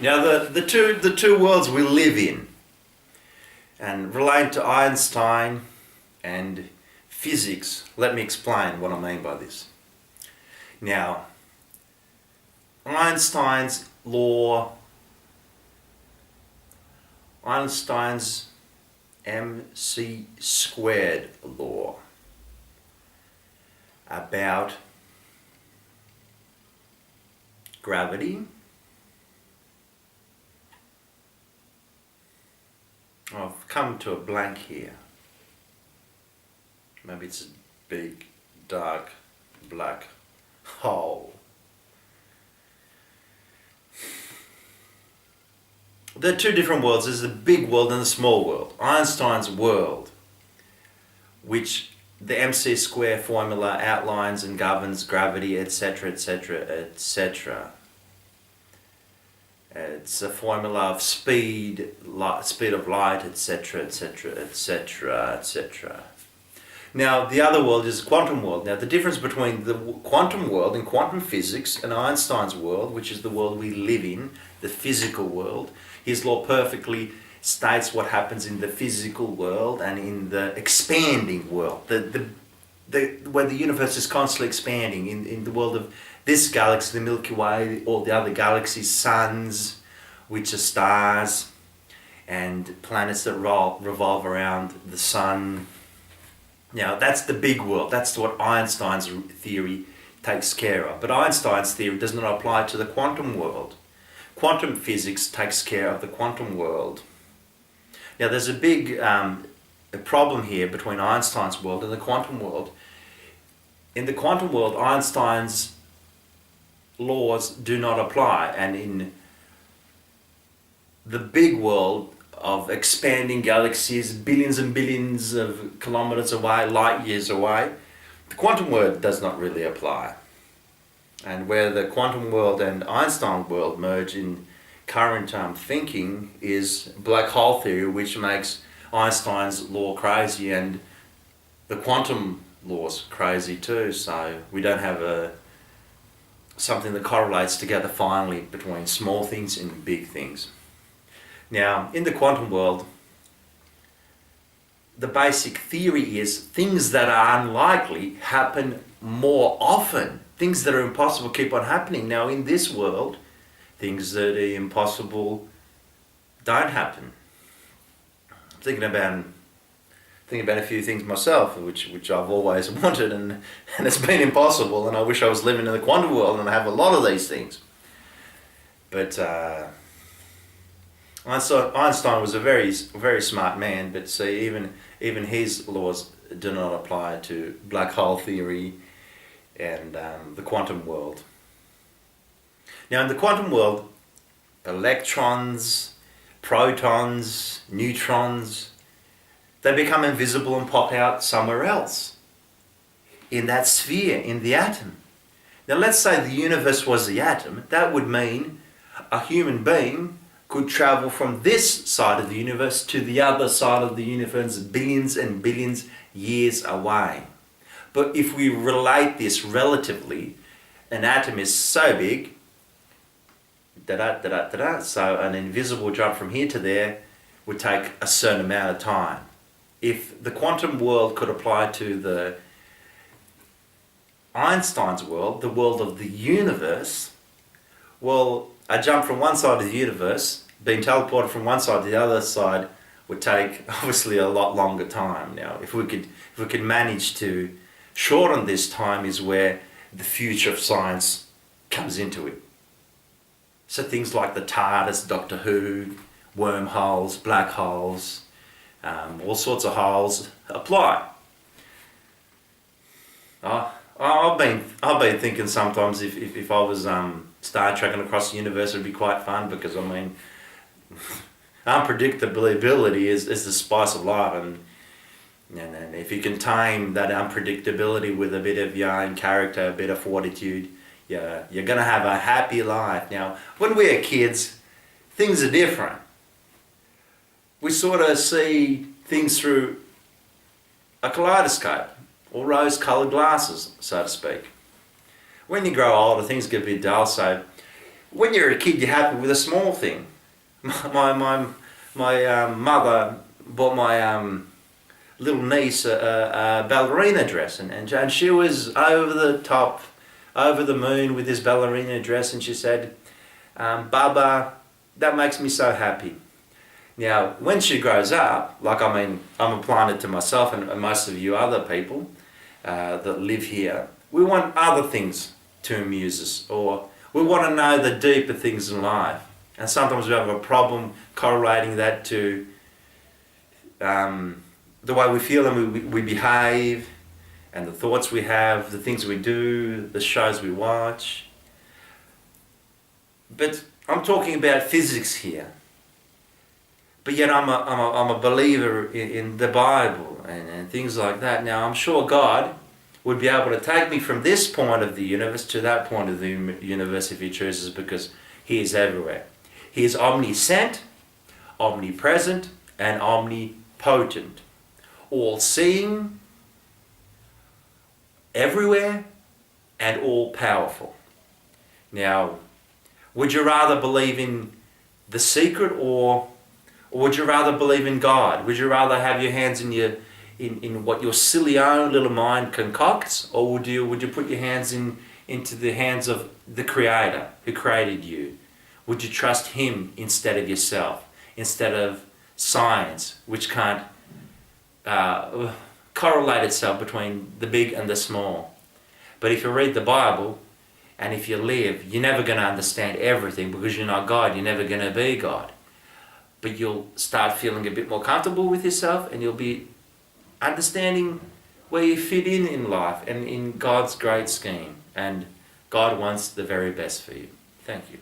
Now the two worlds we live in and relate to Einstein and physics. Let me explain what I mean by this. Now, Einstein's law, Einstein's mc squared law about gravity. I've come to a blank here. Maybe it's a big, dark, black hole. There are two different worlds. There's the big world and the small world. Einstein's world, which the MC square formula outlines and governs gravity, etc., etc., etc. It's a formula of speed, speed of light, etc., etc., etc., etc. Now, the other world is the quantum world. Now, the difference between the quantum world and quantum physics and Einstein's world, which is the world we live in, the physical world, his law perfectly states what happens in the physical world and in the expanding world, where the universe is constantly expanding, in the world of this galaxy, the Milky Way, all the other galaxies, suns, which are stars, and planets that revolve around the sun. Now, that's the big world. That's what Einstein's theory takes care of. But Einstein's theory does not apply to the quantum world. Quantum physics takes care of the quantum world. Now, there's a big a problem here between Einstein's world and the quantum world. In the quantum world, Einstein's laws do not apply, and in the big world of expanding galaxies, billions and billions of kilometers away, light years away, the quantum world does not really apply. And where the quantum world and Einstein world merge in current thinking is black hole theory, which makes Einstein's law crazy and the quantum laws crazy too. So we don't have something that correlates together finally between small things and big things. Now, in the quantum world, the basic theory is things that are unlikely happen more often. Things that are impossible keep on happening. Now, in this world, things that are impossible don't happen. I'm thinking about a few things myself, which I've always wanted, and it's been impossible, and I wish I was living in the quantum world and I have a lot of these things. But Einstein was a very, very smart man, but see, even his laws do not apply to black hole theory and the quantum world. Now, in the quantum world, electrons, protons, neutrons, they become invisible and pop out somewhere else, in that sphere, in the atom. Now, let's say the universe was the atom. That would mean a human being could travel from this side of the universe to the other side of the universe billions and billions years away. But if we relate this relatively, an atom is so big, so an invisible jump from here to there would take a certain amount of time. If the quantum world could apply to the Einstein's world, the world of the universe, well, a jump from one side of the universe, being teleported from one side to the other side, would take obviously a lot longer time. Now, if we could manage to shorten this time, is where the future of science comes into it. So things like the TARDIS, Doctor Who, wormholes, black holes, all sorts of holes apply. I've been thinking sometimes if I was Star Trekking across the universe, it'd be quite fun, because I mean, unpredictability is the spice of life, and if you can tame that unpredictability with a bit of your own character, a bit of fortitude, you're going to have a happy life. Now, when we're kids, things are different. We sort of see things through a kaleidoscope, or rose-coloured glasses, so to speak. When you grow older, things get a bit dull, so when you're a kid, you're happy with a small thing. My mother bought my little niece a ballerina dress, and she was over the top, over the moon with this ballerina dress, and she said, Baba, that makes me so happy. Now, when she grows up, I'm applying it to myself and most of you other people that live here, we want other things to amuse us, or we want to know the deeper things in life. And sometimes we have a problem correlating that to the way we feel and we behave, and the thoughts we have, the things we do, the shows we watch. But I'm talking about physics here. But yet I'm a believer in the Bible and things like that. Now I'm sure God would be able to take me from this point of the universe to that point of the universe if He chooses, because He is everywhere. He is omniscient, omnipresent, and omnipotent. All-seeing, everywhere, and all-powerful. Now, would you rather believe in the secret, or would you rather believe in God? Would you rather have your hands in what your silly own little mind concocts, or would you put your hands into the hands of the Creator who created you? Would you trust Him instead of yourself, instead of science, which can't correlate itself between the big and the small? But if you read the Bible, and if you live, you're never going to understand everything, because you're not God. You're never going to be God. But you'll start feeling a bit more comfortable with yourself, and you'll be understanding where you fit in life and in God's great scheme. And God wants the very best for you. Thank you.